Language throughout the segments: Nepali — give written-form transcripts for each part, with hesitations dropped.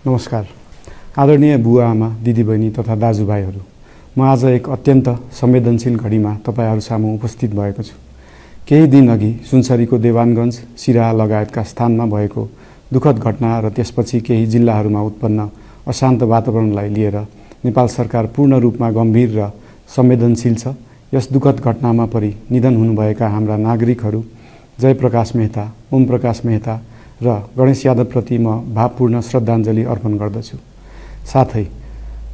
नमस्कार। आदरणीय बुवा आमा, दिदीबहिनी तथा दाजुभाइहरू, म आज एक अत्यन्त संवेदनशील घडीमा तपाईहरू सामु उपस्थित भएको छु। केही दिन अघि सुनसरीको देवानगञ्ज, सिराहा लगायतका स्थानमा भएको दुःखद घटना र त्यसपछि केही जिल्लाहरूमा उत्पन्न अशान्त वातावरणलाई लिएर नेपाल सरकार पूर्ण रूपमा गम्भीर र संवेदनशील छ। यस दुःखद घटनामा परि निधन हुनुभएका हाम्रा नागरिकहरू जयप्रकाश मेहता, ओम प्रकाश मेहता र गणेश यादवप्रति म भावपूर्ण श्रद्धाञ्जली अर्पण गर्दछु। साथै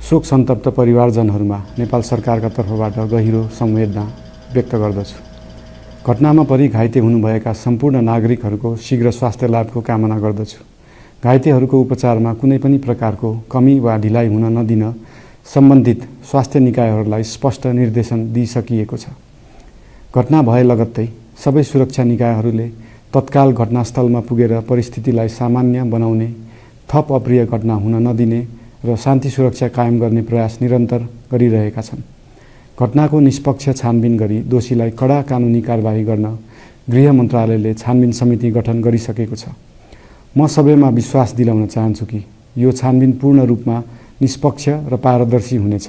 शोक सन्तप्त परिवारजनहरूमा नेपाल सरकारका तर्फबाट गहिरो संवेदना व्यक्त गर्दछु। घटनामा परि घाइते हुनुभएका सम्पूर्ण नागरिकहरूको शीघ्र स्वास्थ्य लाभको कामना गर्दछु। घाइतेहरूको उपचारमा कुनै पनि प्रकारको कमी वा ढिलाइ हुन नदिन सम्बन्धित स्वास्थ्य निकायहरूलाई स्पष्ट निर्देशन दिइसकिएको छ। घटना भए लगत्तै सबै सुरक्षा निकायहरूले तत्काल घटनास्थलमा पुगेर परिस्थितिलाई सामान्य बनाउने, थप अप्रिय घटना हुन नदिने र शान्ति सुरक्षा कायम गर्ने प्रयास निरन्तर गरिरहेका छन्। घटनाको निष्पक्ष छानबिन गरी दोषीलाई कडा कानुनी कारबाही गर्न गृह मन्त्रालयले छानबिन समिति गठन गरिसकेको छ। म सबैमा विश्वास दिलाउन चाहन्छु कि यो छानबिन पूर्ण रूपमा निष्पक्ष र पारदर्शी हुनेछ।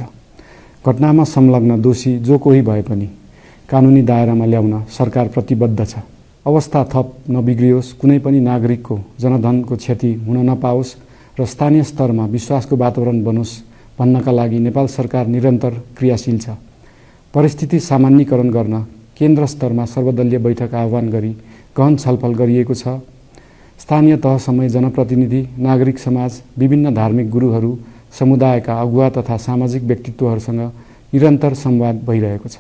घटनामा संलग्न दोषी जो कोही भए पनि कानुनी दायरामा ल्याउन सरकार प्रतिबद्ध छ। अवस्था थप नबिग्रियोस्, कुनै पनि नागरिकको जनधनको क्षति हुन नपाओस् र स्थानीय स्तरमा विश्वासको वातावरण बनोस् भन्नका लागि नेपाल सरकार निरन्तर क्रियाशील छ। परिस्थिति सामान्यीकरण गर्न केन्द्र स्तरमा सर्वदलीय बैठक आह्वान गरी गहन छलफल गरिएको छ। स्थानीय तहसम्मै जनप्रतिनिधि, नागरिक समाज, विभिन्न धार्मिक गुरुहरू, समुदायका अगुवा तथा सामाजिक व्यक्तित्वहरूसँग निरन्तर संवाद भइरहेको छ।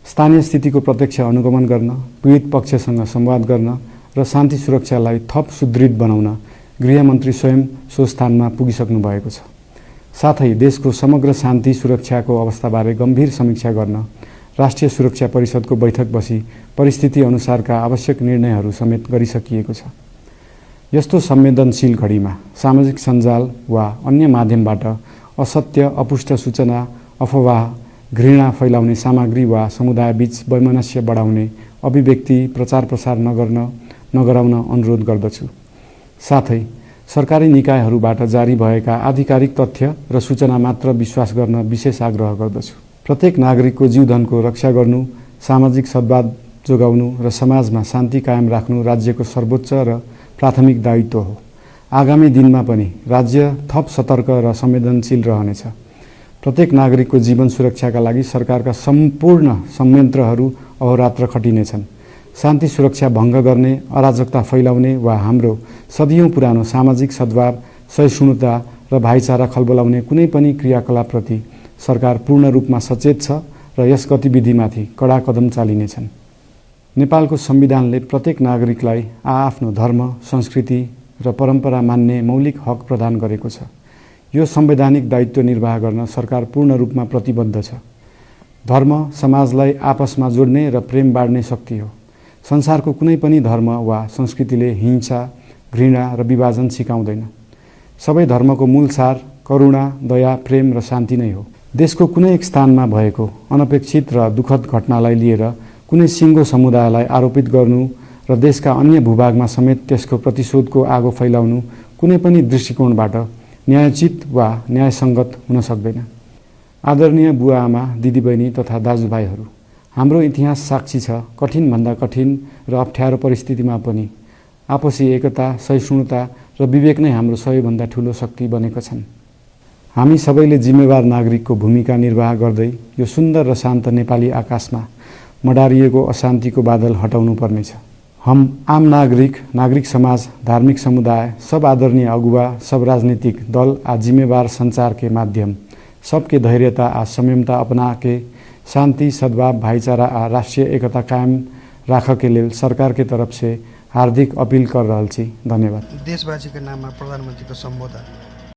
स्थानीय स्थितिको प्रत्यक्ष अनुगमन गर्न, पीडित पक्षसँग संवाद गर्न र शान्ति सुरक्षालाई थप सुदृढ बनाउन गृहमन्त्री स्वयं सो स्थानमा पुगिसक्नु भएको छ। साथै देशको समग्र शान्ति सुरक्षाको अवस्थाबारे गम्भीर समीक्षा गर्न राष्ट्रिय सुरक्षा परिषदको बैठक बसी परिस्थिति अनुसारका आवश्यक निर्णयहरू समेत गरिसकिएको छ। यस्तो संवेदनशील घडीमा सामाजिक सञ्जाल वा अन्य माध्यमबाट असत्य, अपुष्ट सूचना, अफवाह, घृणा फैलाउने सामग्री वा समुदायबीच वैमनस्य बढाउने अभिव्यक्ति प्रचार प्रसार नगराउन अनुरोध गर्दछु। साथै सरकारी निकायहरूबाट जारी भएका आधिकारिक तथ्य र सूचना मात्र विश्वास गर्न विशेष आग्रह गर्दछु। प्रत्येक नागरिकको जीवधनको रक्षा गर्नु, सामाजिक सद्भाव जोगाउनु र समाजमा शान्ति कायम राख्नु राज्यको सर्वोच्च र प्राथमिक दायित्व हो। आगामी दिनमा पनि राज्य थप सतर्क र संवेदनशील रहनेछ। प्रत्येक नागरिकको जीवन सुरक्षाका लागि सरकारका सम्पूर्ण संयन्त्रहरू अहोरात्र खटिनेछन्। शान्ति सुरक्षा भङ्ग गर्ने, अराजकता फैलाउने वा हाम्रो सदियौं पुरानो सामाजिक सद्भाव, सहिष्णुता र भाइचारा खलबलाउने कुनै पनि क्रियाकलापप्रति सरकार पूर्ण रूपमा सचेत छ र यस गतिविधिमाथि कडा कदम चालिनेछन्। नेपालको संविधानले प्रत्येक नागरिकलाई आआफ्नो धर्म, संस्कृति र परम्परा मान्ने मौलिक हक प्रदान गरेको छ। यो संवैधानिक दायित्व निर्वाह गर्न सरकार पूर्ण रूपमा प्रतिबद्ध छ। धर्म समाजलाई आपसमा जोड्ने र प्रेम बाँड्ने शक्ति हो। संसारको कुनै पनि धर्म वा संस्कृतिले हिंसा, घृणा र विभाजन सिकाउँदैन। सबै धर्मको मूल सार करुणा, दया, प्रेम र शान्ति नै हो। देशको कुनै एक स्थानमा भएको अनपेक्षित र दुःखद घटनालाई लिएर कुनै सिङ्गो समुदायलाई आरोपित गर्नु र देशका अन्य भूभागमा समेत त्यसको प्रतिशोधको आगो फैलाउनु कुनै पनि दृष्टिकोणबाट न्यायोचित वा न्यायसङ्गत हुन सक्दैन। आदरणीय बुवा आमा, दिदीबहिनी तथा दाजुभाइहरू, हाम्रो इतिहास साक्षी छ कठिनभन्दा कठिन र अप्ठ्यारो परिस्थितिमा पनि आपसी एकता, सहिष्णुता र विवेक नै हाम्रो सबैभन्दा ठूलो शक्ति बनेका छन्। हामी सबैले जिम्मेवार नागरिकको भूमिका निर्वाह गर्दै यो सुन्दर र शान्त नेपाली आकाशमा मडारिएको अशान्तिको बादल हटाउनु पर्नेछ। हम आम नागरिक, नागरिक समाज, धार्मिक समुदाय, सब आदरणीय अगुवा, सब राजनीतिक दल आ जिम्मेवार संचार के माध्यम सबके धैर्यता आ संयमता अपना के शांति, सद्भाव, भाईचारा आ राष्ट्रीय एकता कायम राख के लेल सरकार के तरफ से हार्दिक अपील कर रहल छी। धन्यवाद। देशवासी के नाम में प्रधानमंत्री को संबोधन।